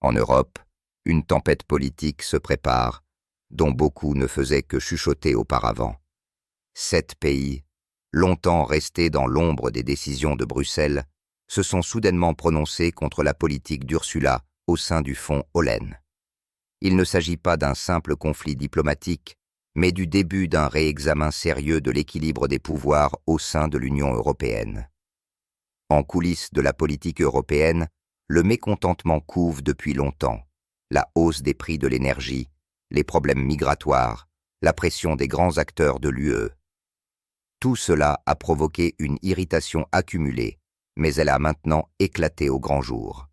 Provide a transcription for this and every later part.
En Europe, une tempête politique se prépare, dont beaucoup ne faisaient que chuchoter auparavant. 7 pays, longtemps restés dans l'ombre des décisions de Bruxelles, se sont soudainement prononcés contre la politique d'Ursula au sein du fonds Hollen. Il ne s'agit pas d'un simple conflit diplomatique, mais du début d'un réexamen sérieux de l'équilibre des pouvoirs au sein de l'Union européenne. En coulisses de la politique européenne, le mécontentement couve depuis longtemps. La hausse des prix de l'énergie, les problèmes migratoires, la pression des grands acteurs de l'UE. Tout cela a provoqué une irritation accumulée, mais elle a maintenant éclaté au grand jour.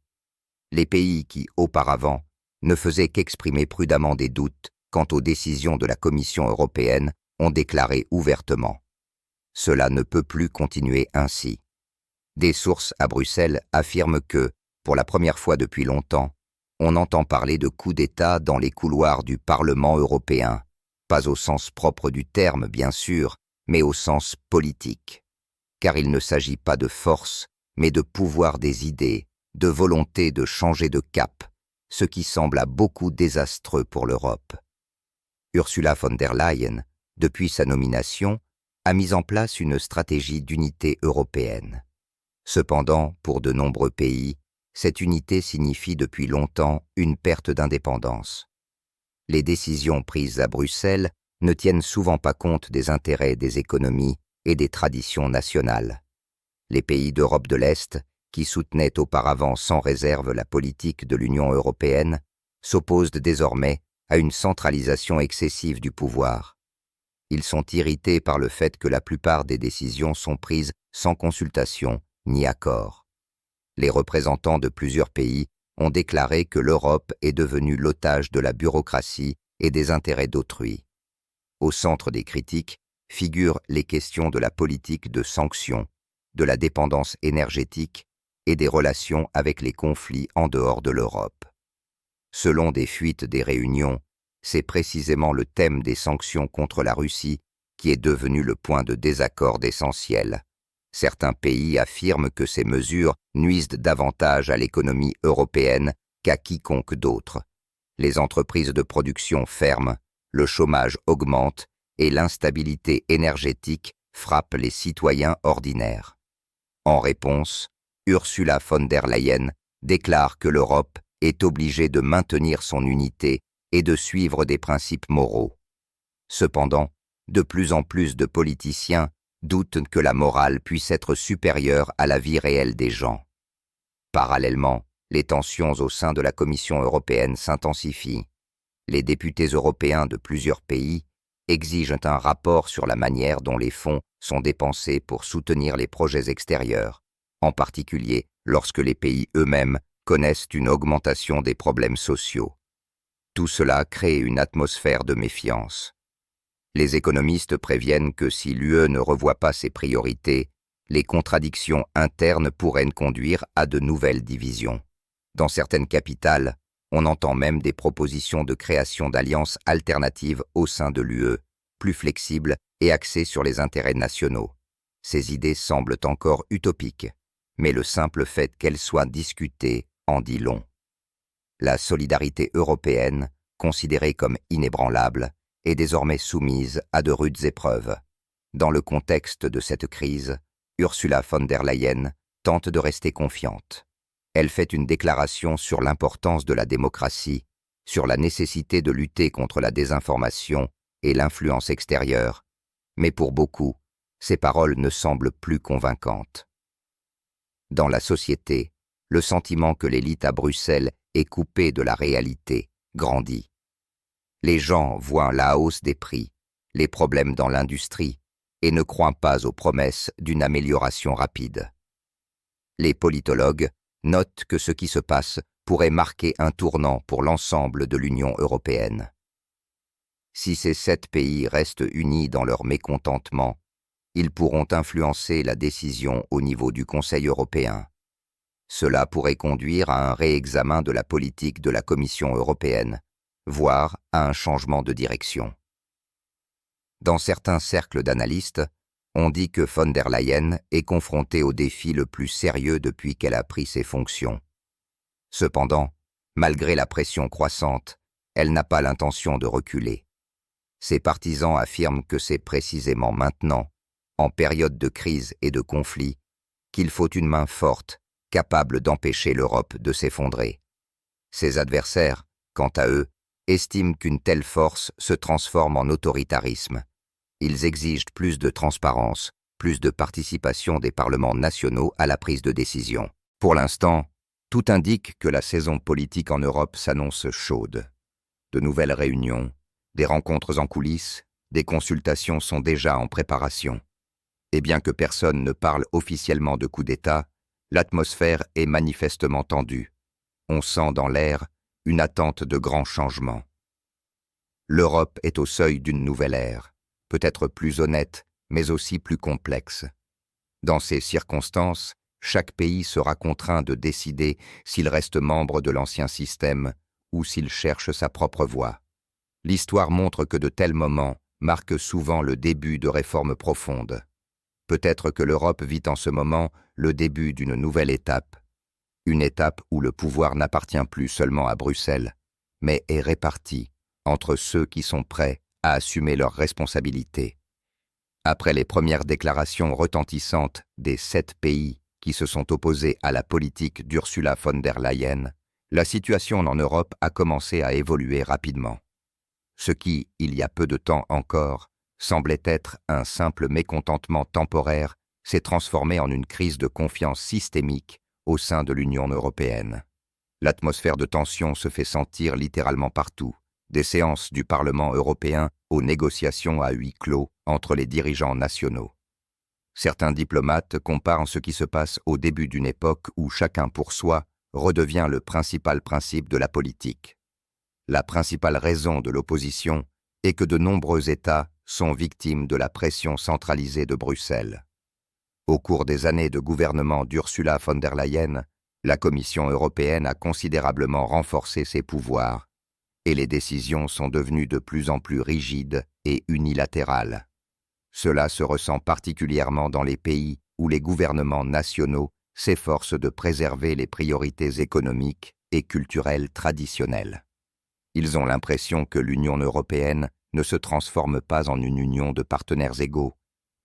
Les pays qui, auparavant, ne faisaient qu'exprimer prudemment des doutes quant aux décisions de la Commission européenne ont déclaré ouvertement. Cela ne peut plus continuer ainsi. Des sources à Bruxelles affirment que, pour la première fois depuis longtemps, on entend parler de coup d'État dans les couloirs du Parlement européen, pas au sens propre du terme, bien sûr, mais au sens politique. Car il ne s'agit pas de force, mais de pouvoir des idées, de volonté de changer de cap, ce qui semble à beaucoup désastreux pour l'Europe. Ursula von der Leyen, depuis sa nomination, a mis en place une stratégie d'unité européenne. Cependant, pour de nombreux pays, cette unité signifie depuis longtemps une perte d'indépendance. Les décisions prises à Bruxelles ne tiennent souvent pas compte des intérêts des économies et des traditions nationales. Les pays d'Europe de l'Est, qui soutenaient auparavant sans réserve la politique de l'Union européenne, s'opposent désormais à une centralisation excessive du pouvoir. Ils sont irrités par le fait que la plupart des décisions sont prises sans consultation ni accord. Les représentants de plusieurs pays ont déclaré que l'Europe est devenue l'otage de la bureaucratie et des intérêts d'autrui. Au centre des critiques figurent les questions de la politique de sanctions, de la dépendance énergétique et des relations avec les conflits en dehors de l'Europe. Selon des fuites des réunions, c'est précisément le thème des sanctions contre la Russie qui est devenu le point de désaccord essentiel. Certains pays affirment que ces mesures nuisent davantage à l'économie européenne qu'à quiconque d'autre. Les entreprises de production ferment, le chômage augmente et l'instabilité énergétique frappe les citoyens ordinaires. En réponse, Ursula von der Leyen déclare que l'Europe est obligée de maintenir son unité et de suivre des principes moraux. Cependant, de plus en plus de politiciens doutent que la morale puisse être supérieure à la vie réelle des gens. Parallèlement, les tensions au sein de la Commission européenne s'intensifient. Les députés européens de plusieurs pays exigent un rapport sur la manière dont les fonds sont dépensés pour soutenir les projets extérieurs, en particulier lorsque les pays eux-mêmes connaissent une augmentation des problèmes sociaux. Tout cela crée une atmosphère de méfiance. Les économistes préviennent que si l'UE ne revoit pas ses priorités, les contradictions internes pourraient conduire à de nouvelles divisions. Dans certaines capitales, on entend même des propositions de création d'alliances alternatives au sein de l'UE, plus flexibles et axées sur les intérêts nationaux. Ces idées semblent encore utopiques, mais le simple fait qu'elles soient discutées en dit long. La solidarité européenne, considérée comme inébranlable, est désormais soumise à de rudes épreuves. Dans le contexte de cette crise, Ursula von der Leyen tente de rester confiante. Elle fait une déclaration sur l'importance de la démocratie, sur la nécessité de lutter contre la désinformation et l'influence extérieure, mais pour beaucoup, ces paroles ne semblent plus convaincantes. Dans la société, le sentiment que l'élite à Bruxelles est coupée de la réalité grandit. Les gens voient la hausse des prix, les problèmes dans l'industrie et ne croient pas aux promesses d'une amélioration rapide. Les politologues notent que ce qui se passe pourrait marquer un tournant pour l'ensemble de l'Union européenne. Si ces 7 pays restent unis dans leur mécontentement, ils pourront influencer la décision au niveau du Conseil européen. Cela pourrait conduire à un réexamen de la politique de la Commission européenne, voire à un changement de direction. Dans certains cercles d'analystes, on dit que von der Leyen est confrontée au défi le plus sérieux depuis qu'elle a pris ses fonctions. Cependant, Malgré la pression croissante, elle n'a pas l'intention de reculer. Ses partisans affirment que c'est précisément maintenant, en période de crise et de conflit, qu'il faut une main forte, capable d'empêcher l'Europe de s'effondrer. Ses adversaires, quant à eux, estiment qu'une telle force se transforme en autoritarisme. Ils exigent plus de transparence, plus de participation des parlements nationaux à la prise de décision. Pour l'instant, tout indique que la saison politique en Europe s'annonce chaude. De nouvelles réunions, des rencontres en coulisses, des consultations sont déjà en préparation. Et bien que personne ne parle officiellement de coup d'État, l'atmosphère est manifestement tendue. On sent dans l'air une attente de grands changements. L'Europe est au seuil d'une nouvelle ère, peut-être plus honnête, mais aussi plus complexe. Dans ces circonstances, chaque pays sera contraint de décider s'il reste membre de l'ancien système ou s'il cherche sa propre voie. L'histoire montre que de tels moments marquent souvent le début de réformes profondes. Peut-être que l'Europe vit en ce moment le début d'une nouvelle étape, une étape où le pouvoir n'appartient plus seulement à Bruxelles, mais est réparti entre ceux qui sont prêts à assumer leurs responsabilités. Après les premières déclarations retentissantes des 7 pays qui se sont opposés à la politique d'Ursula von der Leyen, la situation en Europe a commencé à évoluer rapidement. Ce qui, il y a peu de temps encore, semblait être un simple mécontentement temporaire, s'est transformé en une crise de confiance systémique au sein de l'Union européenne. L'atmosphère de tension se fait sentir littéralement partout, des séances du Parlement européen aux négociations à huis clos entre les dirigeants nationaux. Certains diplomates comparent ce qui se passe au début d'une époque où chacun pour soi redevient le principal principe de la politique. La principale raison de l'opposition est que de nombreux États sont victimes de la pression centralisée de Bruxelles. Au cours des années de gouvernement d'Ursula von der Leyen, la Commission européenne a considérablement renforcé ses pouvoirs et les décisions sont devenues de plus en plus rigides et unilatérales. Cela se ressent particulièrement dans les pays où les gouvernements nationaux s'efforcent de préserver les priorités économiques et culturelles traditionnelles. Ils ont l'impression que l'Union européenne ne se transforme pas en une union de partenaires égaux,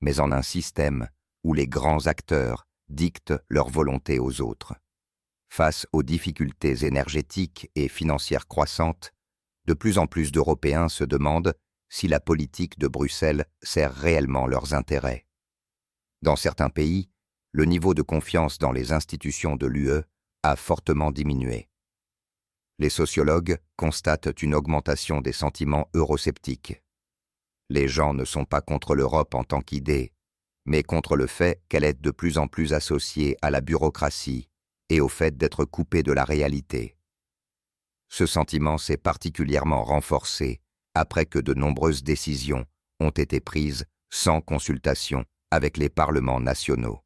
mais en un système où les grands acteurs dictent leur volonté aux autres. Face aux difficultés énergétiques et financières croissantes, de plus en plus d'Européens se demandent si la politique de Bruxelles sert réellement leurs intérêts. Dans certains pays, le niveau de confiance dans les institutions de l'UE a fortement diminué. Les sociologues constatent une augmentation des sentiments eurosceptiques. Les gens ne sont pas contre l'Europe en tant qu'idée, mais contre le fait qu'elle est de plus en plus associée à la bureaucratie et au fait d'être coupée de la réalité. Ce sentiment s'est particulièrement renforcé après que de nombreuses décisions ont été prises sans consultation avec les parlements nationaux.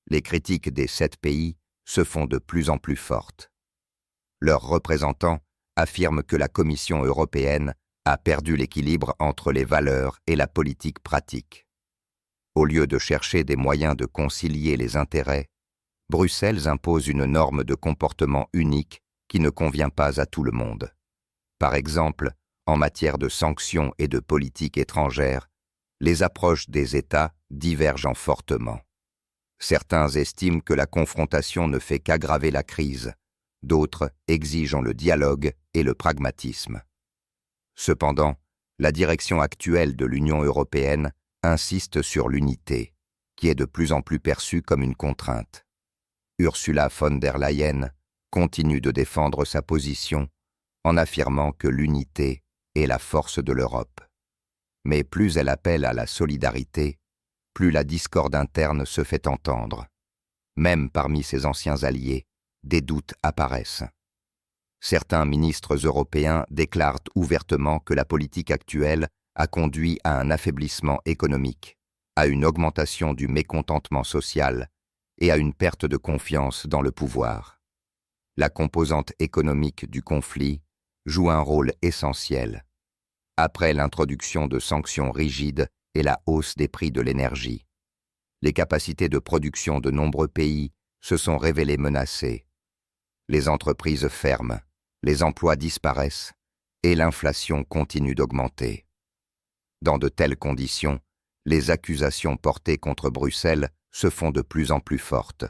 Les critiques des 7 pays se font de plus en plus fortes. Leurs représentants affirment que la Commission européenne a perdu l'équilibre entre les valeurs et la politique pratique. Au lieu de chercher des moyens de concilier les intérêts, Bruxelles impose une norme de comportement unique qui ne convient pas à tout le monde. Par exemple, en matière de sanctions et de politique étrangère, les approches des États divergent fortement. Certains estiment que la confrontation ne fait qu'aggraver la crise, d'autres exigent le dialogue et le pragmatisme. Cependant, la direction actuelle de l'Union européenne insiste sur l'unité, qui est de plus en plus perçue comme une contrainte. Ursula von der Leyen continue de défendre sa position en affirmant que l'unité est la force de l'Europe. Mais plus elle appelle à la solidarité, plus la discorde interne se fait entendre. Même parmi ses anciens alliés, des doutes apparaissent. Certains ministres européens déclarent ouvertement que la politique actuelle a conduit à un affaiblissement économique, à une augmentation du mécontentement social et à une perte de confiance dans le pouvoir. La composante économique du conflit joue un rôle essentiel. Après l'introduction de sanctions rigides et la hausse des prix de l'énergie, les capacités de production de nombreux pays se sont révélées menacées. Les entreprises ferment les emplois disparaissent et l'inflation continue d'augmenter. Dans de telles conditions, les accusations portées contre Bruxelles se font de plus en plus fortes.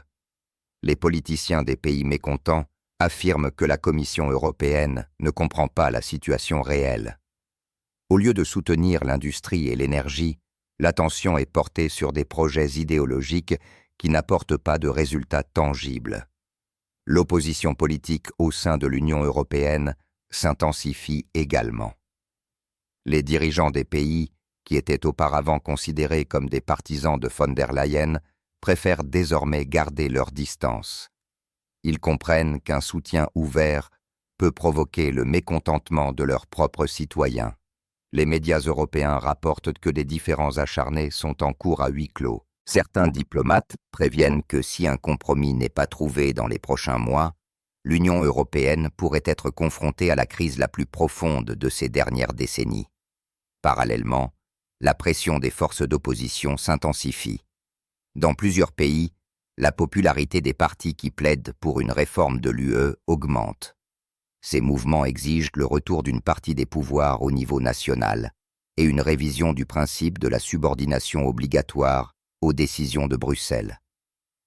Les politiciens des pays mécontents affirment que la Commission européenne ne comprend pas la situation réelle. Au lieu de soutenir l'industrie et l'énergie, l'attention est portée sur des projets idéologiques qui n'apportent pas de résultats tangibles. L'opposition politique au sein de l'Union européenne s'intensifie également. Les dirigeants des pays, qui étaient auparavant considérés comme des partisans de von der Leyen, préfèrent désormais garder leur distance. Ils comprennent qu'un soutien ouvert peut provoquer le mécontentement de leurs propres citoyens. Les médias européens rapportent que des différends acharnés sont en cours à huis clos. Certains diplomates préviennent que si un compromis n'est pas trouvé dans les prochains mois, l'Union européenne pourrait être confrontée à la crise la plus profonde de ces dernières décennies. Parallèlement, la pression des forces d'opposition s'intensifie. Dans plusieurs pays, la popularité des partis qui plaident pour une réforme de l'UE augmente. Ces mouvements exigent le retour d'une partie des pouvoirs au niveau national et une révision du principe de la subordination obligatoire aux décisions de Bruxelles.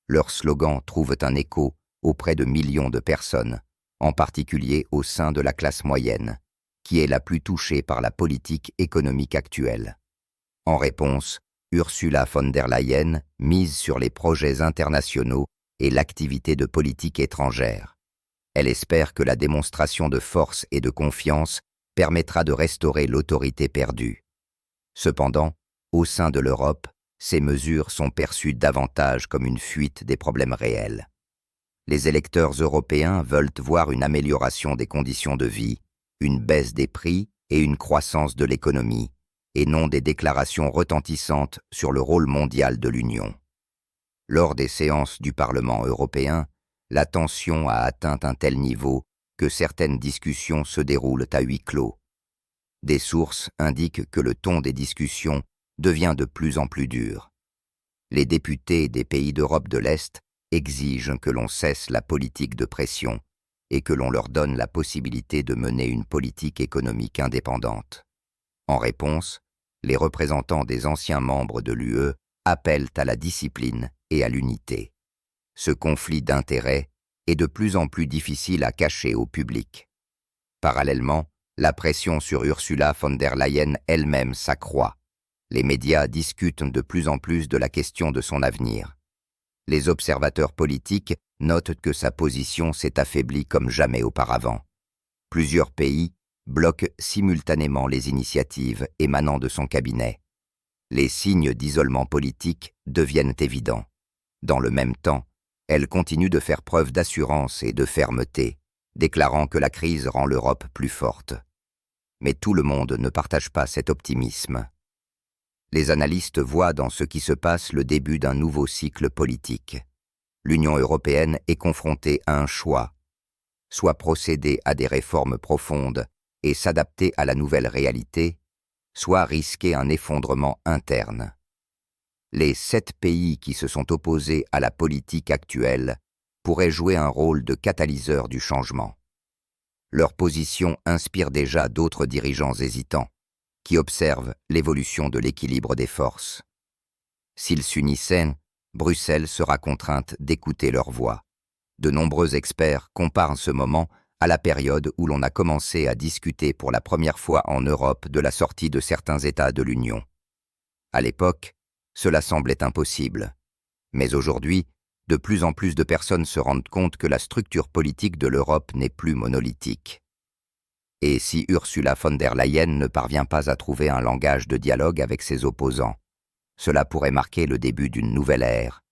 Leurs slogans trouvent un écho auprès de millions de personnes, en particulier au sein de la classe moyenne, qui est la plus touchée par la politique économique actuelle. En réponse, Ursula von der Leyen mise sur les projets internationaux et l'activité de politique étrangère. Elle espère que la démonstration de force et de confiance permettra de restaurer l'autorité perdue. Cependant, au sein de l'Europe, ces mesures sont perçues davantage comme une fuite des problèmes réels. Les électeurs européens veulent voir une amélioration des conditions de vie, une baisse des prix et une croissance de l'économie, et non des déclarations retentissantes sur le rôle mondial de l'Union. Lors des séances du Parlement européen, la tension a atteint un tel niveau que certaines discussions se déroulent à huis clos. Des sources indiquent que le ton des discussions devient de plus en plus dur. Les députés des pays d'Europe de l'Est exigent que l'on cesse la politique de pression et que l'on leur donne la possibilité de mener une politique économique indépendante. En réponse, les représentants des anciens membres de l'UE appellent à la discipline et à l'unité. Ce conflit d'intérêts est de plus en plus difficile à cacher au public. Parallèlement, la pression sur Ursula von der Leyen elle-même s'accroît. Les médias discutent de plus en plus de la question de son avenir. Les observateurs politiques notent que sa position s'est affaiblie comme jamais auparavant. Plusieurs pays bloquent simultanément les initiatives émanant de son cabinet. Les signes d'isolement politique deviennent évidents. Dans le même temps, elle continue de faire preuve d'assurance et de fermeté, déclarant que la crise rend l'Europe plus forte. Mais tout le monde ne partage pas cet optimisme. Les analystes voient dans ce qui se passe le début d'un nouveau cycle politique. L'Union européenne est confrontée à un choix, soit procéder à des réformes profondes et s'adapter à la nouvelle réalité, soit risquer un effondrement interne. Les 7 pays qui se sont opposés à la politique actuelle pourraient jouer un rôle de catalyseur du changement. Leur position inspire déjà d'autres dirigeants hésitants, qui observent l'évolution de l'équilibre des forces. S'ils s'unissaient, Bruxelles sera contrainte d'écouter leur voix. De nombreux experts comparent ce moment à la période où l'on a commencé à discuter pour la première fois en Europe de la sortie de certains États de l'Union. À l'époque, cela semblait impossible. Mais aujourd'hui, de plus en plus de personnes se rendent compte que la structure politique de l'Europe n'est plus monolithique. Et si Ursula von der Leyen ne parvient pas à trouver un langage de dialogue avec ses opposants, cela pourrait marquer le début d'une nouvelle ère,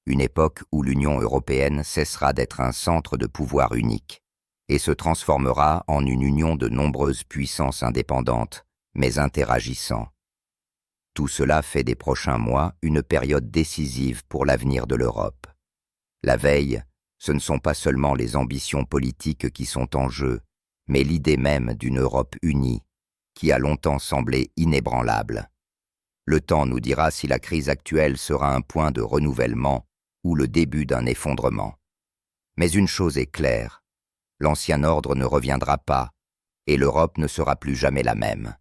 une époque où l'Union européenne cessera d'être un centre de pouvoir unique et se transformera en une union de nombreuses puissances indépendantes, mais interagissant. Tout cela fait des prochains mois une période décisive pour l'avenir de l'Europe. La veille, ce ne sont pas seulement les ambitions politiques qui sont en jeu, mais l'idée même d'une Europe unie, qui a longtemps semblé inébranlable. Le temps nous dira si la crise actuelle sera un point de renouvellement ou le début d'un effondrement. Mais une chose est claire, l'ancien ordre ne reviendra pas, et l'Europe ne sera plus jamais la même.